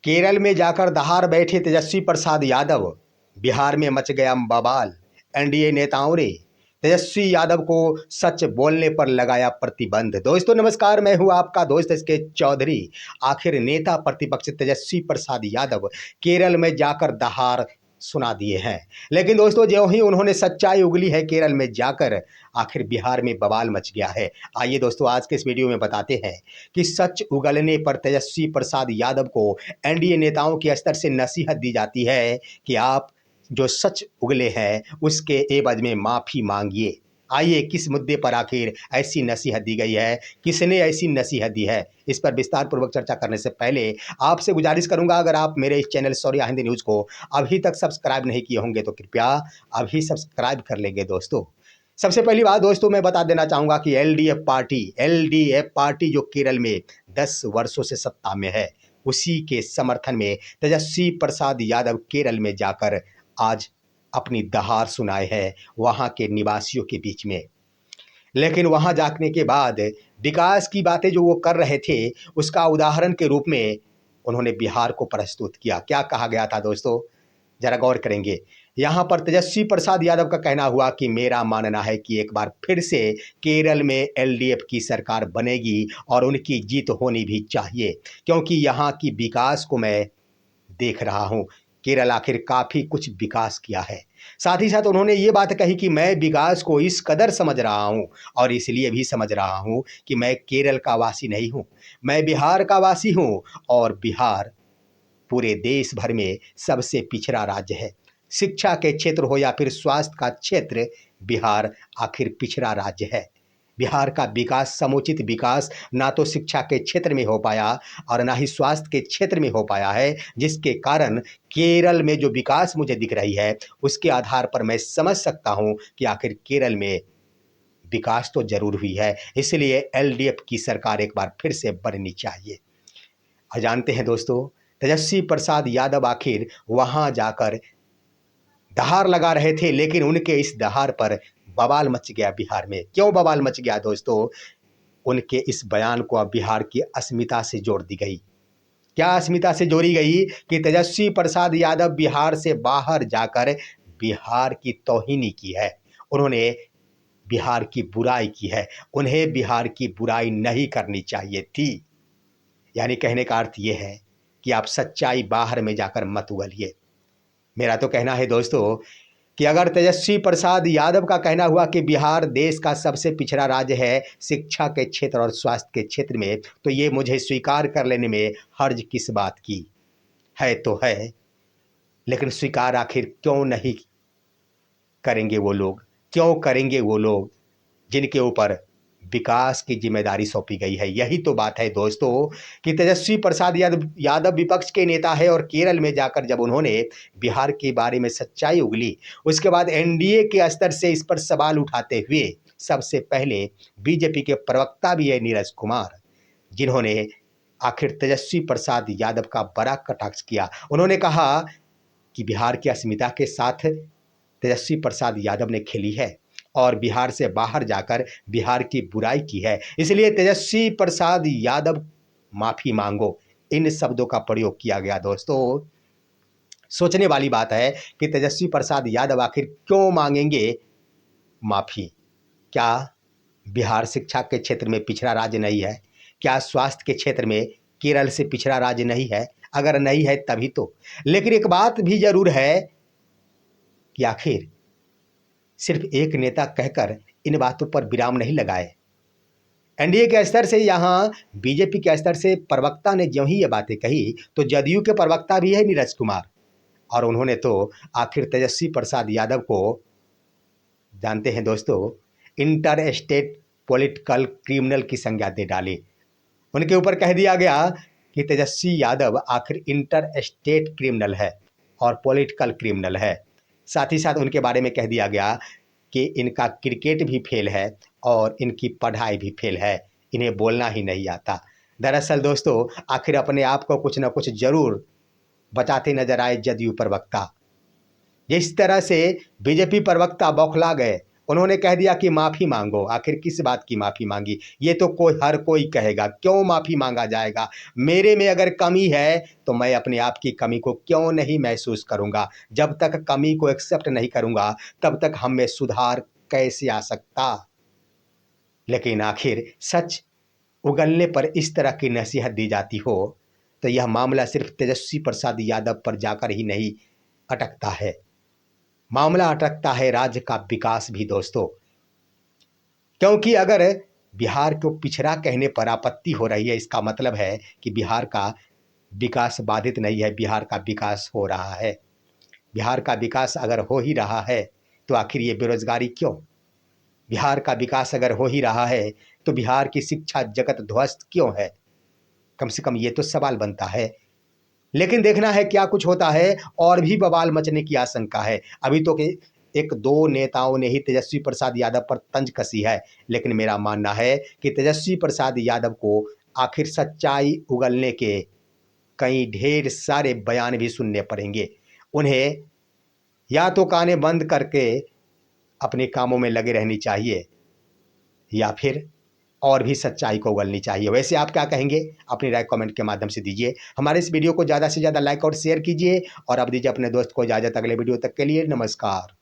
केरल में जाकर दहाड़ बैठे तेजस्वी प्रसाद यादव, बिहार में मच गया बवाल। एनडीए नेताओं ने तेजस्वी यादव को सच बोलने पर लगाया प्रतिबंध। दोस्तों नमस्कार, मैं हूं आपका दोस्त एसके चौधरी। आखिर नेता प्रतिपक्ष तेजस्वी प्रसाद यादव केरल में जाकर दहाड़ सुना दिए हैं, लेकिन दोस्तों ज्यों ही उन्होंने सच्चाई उगली है केरल में जाकर, आखिर बिहार में बवाल मच गया है। आइए दोस्तों आज के इस वीडियो में बताते हैं कि सच उगलने पर तेजस्वी प्रसाद यादव को एनडीए नेताओं के स्तर से नसीहत दी जाती है कि आप जो सच उगले हैं उसके एवज में माफ़ी मांगिए। आइए किस मुद्दे पर आखिर ऐसी नसीहत दी गई है, किसने ऐसी नसीहत दी है, इस पर विस्तार पूर्वक चर्चा करने से पहले आपसे गुजारिश करूंगा, अगर आप मेरे इस चैनल शौर्या हिंदी न्यूज़ को अभी तक सब्सक्राइब नहीं किए होंगे तो कृपया अभी सब्सक्राइब कर लेंगे। दोस्तों सबसे पहली बात दोस्तों मैं बता देना चाहूँगा कि एलडीएफ पार्टी जो केरल में 10 वर्षों से सत्ता में है, उसी के समर्थन में तेजस्वी प्रसाद यादव केरल में जाकर आज अपनी दहाड़ सुनाए हैं वहाँ के निवासियों के बीच में। लेकिन वहाँ जाने के बाद विकास की बातें जो वो कर रहे थे उसका उदाहरण के रूप में उन्होंने बिहार को प्रस्तुत किया। क्या कहा गया था दोस्तों, जरा गौर करेंगे। यहाँ पर तेजस्वी प्रसाद यादव का कहना हुआ कि मेरा मानना है कि एक बार फिर से केरल में एलडीएफ की सरकार बनेगी और उनकी जीत होनी भी चाहिए, क्योंकि यहाँ की विकास को मैं देख रहा हूँ। केरल आखिर काफ़ी कुछ विकास किया है। साथ ही साथ उन्होंने ये बात कही कि मैं विकास को इस कदर समझ रहा हूँ और इसलिए भी समझ रहा हूँ कि मैं केरल का वासी नहीं हूँ, मैं बिहार का वासी हूँ और बिहार पूरे देश भर में सबसे पिछड़ा राज्य है। शिक्षा के क्षेत्र हो या फिर स्वास्थ्य का क्षेत्र, बिहार आखिर पिछड़ा राज्य है। बिहार का विकास, समुचित विकास ना तो शिक्षा के क्षेत्र में हो पाया और ना ही स्वास्थ्य के क्षेत्र में हो पाया है, जिसके कारण केरल में जो विकास मुझे दिख रही है उसके आधार पर मैं समझ सकता हूं कि आखिर केरल में विकास तो जरूर हुई है। इसलिए एलडीएफ की सरकार एक बार फिर से बननी चाहिए। जानते हैं दोस्तों, तेजस्वी प्रसाद यादव आखिर वहां जाकर दहाड़ लगा रहे थे, लेकिन उनके इस दहाड़ पर बवाल मच गया बिहार में। क्यों बवाल मच गया दोस्तों? उनके इस बयान को अब बिहार की अस्मिता से जोड़ दी गई। क्या अस्मिता से जोड़ी गई कि तेजस्वी प्रसाद यादव बिहार से बाहर जाकर बिहार की तौहीनी की है, उन्होंने बिहार की बुराई की है। उन्हें बिहार की बुराई नहीं करनी चाहिए थी। यानी कहने का अर्थ यह है कि आप सच्चाई बाहर में जाकर मत उगलिए। मेरा तो कहना है दोस्तों कि अगर तेजस्वी प्रसाद यादव का कहना हुआ कि बिहार देश का सबसे पिछड़ा राज्य है शिक्षा के क्षेत्र और स्वास्थ्य के क्षेत्र में, तो ये मुझे स्वीकार कर लेने में हर्ज किस बात की है तो है, लेकिन स्वीकार आखिर क्यों नहीं करेंगे वो लोग, क्यों करेंगे वो लोग जिनके ऊपर विकास की जिम्मेदारी सौंपी गई है। यही तो बात है दोस्तों कि तेजस्वी प्रसाद यादव विपक्ष के नेता है और केरल में जाकर जब उन्होंने बिहार के बारे में सच्चाई उगली, उसके बाद एनडीए के स्तर से इस पर सवाल उठाते हुए सबसे पहले बीजेपी के प्रवक्ता भी है नीरज कुमार, जिन्होंने आखिर तेजस्वी प्रसाद यादव का बड़ा कटाक्ष किया। उन्होंने कहा कि बिहार की अस्मिता के साथ तेजस्वी प्रसाद यादव ने खेली है और बिहार से बाहर जाकर बिहार की बुराई की है, इसलिए तेजस्वी प्रसाद यादव माफी मांगो, इन शब्दों का प्रयोग किया गया। दोस्तों सोचने वाली बात है कि तेजस्वी प्रसाद यादव आखिर क्यों मांगेंगे माफी? क्या बिहार शिक्षा के क्षेत्र में पिछड़ा राज्य नहीं है? क्या स्वास्थ्य के क्षेत्र में केरल से पिछड़ा राज्य नहीं है? अगर नहीं है तभी तो। लेकिन एक बात भी जरूर है कि आखिर सिर्फ एक नेता कहकर इन बातों पर विराम नहीं लगाए। एनडीए के स्तर से, यहाँ बीजेपी के स्तर से प्रवक्ता ने जो ही ये बातें कही, तो जदयू के प्रवक्ता भी है नीरज कुमार, और उन्होंने तो आखिर तेजस्वी प्रसाद यादव को, जानते हैं दोस्तों, इंटर स्टेट पॉलिटिकल क्रिमिनल की संज्ञा दे डाली। उनके ऊपर कह दिया गया कि तेजस्वी यादव आखिर इंटर स्टेट क्रिमिनल है और पॉलिटिकल क्रिमिनल है। साथ ही साथ उनके बारे में कह दिया गया कि इनका क्रिकेट भी फेल है और इनकी पढ़ाई भी फेल है, इन्हें बोलना ही नहीं आता। दरअसल दोस्तों आखिर अपने आप को कुछ न कुछ जरूर बताते नजर आए जदयू प्रवक्ता। जिस तरह से बीजेपी प्रवक्ता बौखला गए उन्होंने कह दिया कि माफ़ी मांगो। आखिर किस बात की माफ़ी मांगी? ये तो हर कोई कहेगा। क्यों माफ़ी मांगा जाएगा? मेरे में अगर कमी है तो मैं अपने आप की कमी को क्यों नहीं महसूस करूंगा? जब तक कमी को एक्सेप्ट नहीं करूंगा तब तक हम में सुधार कैसे आ सकता? लेकिन आखिर सच उगलने पर इस तरह की नसीहत दी जाती हो तो यह मामला सिर्फ तेजस्वी प्रसाद यादव पर जाकर ही नहीं अटकता है, मामला अटकता है राज्य का विकास भी दोस्तों। क्योंकि अगर बिहार को पिछड़ा कहने पर आपत्ति हो रही है, इसका मतलब है कि बिहार का विकास बाधित नहीं है, बिहार का विकास हो रहा है। बिहार का विकास अगर हो ही रहा है तो आखिर ये बेरोजगारी क्यों? बिहार का विकास अगर हो ही रहा है तो बिहार की शिक्षा जगत ध्वस्त क्यों है? कम से कम ये तो सवाल बनता है। लेकिन देखना है क्या कुछ होता है, और भी बवाल मचने की आशंका है। अभी तो के एक दो नेताओं ने ही तेजस्वी प्रसाद यादव पर तंज कसी है, लेकिन मेरा मानना है कि तेजस्वी प्रसाद यादव को आखिर सच्चाई उगलने के कई ढेर सारे बयान भी सुनने पड़ेंगे। उन्हें या तो कानें बंद करके अपने कामों में लगे रहनी चाहिए या फिर और भी सच्चाई को उगलनी चाहिए। वैसे आप क्या कहेंगे? अपनी राय कमेंट के माध्यम से दीजिए। हमारे इस वीडियो को ज़्यादा से ज़्यादा लाइक और शेयर कीजिए और अब दीजिए अपने दोस्त को इजाज़त। अगले वीडियो तक के लिए नमस्कार।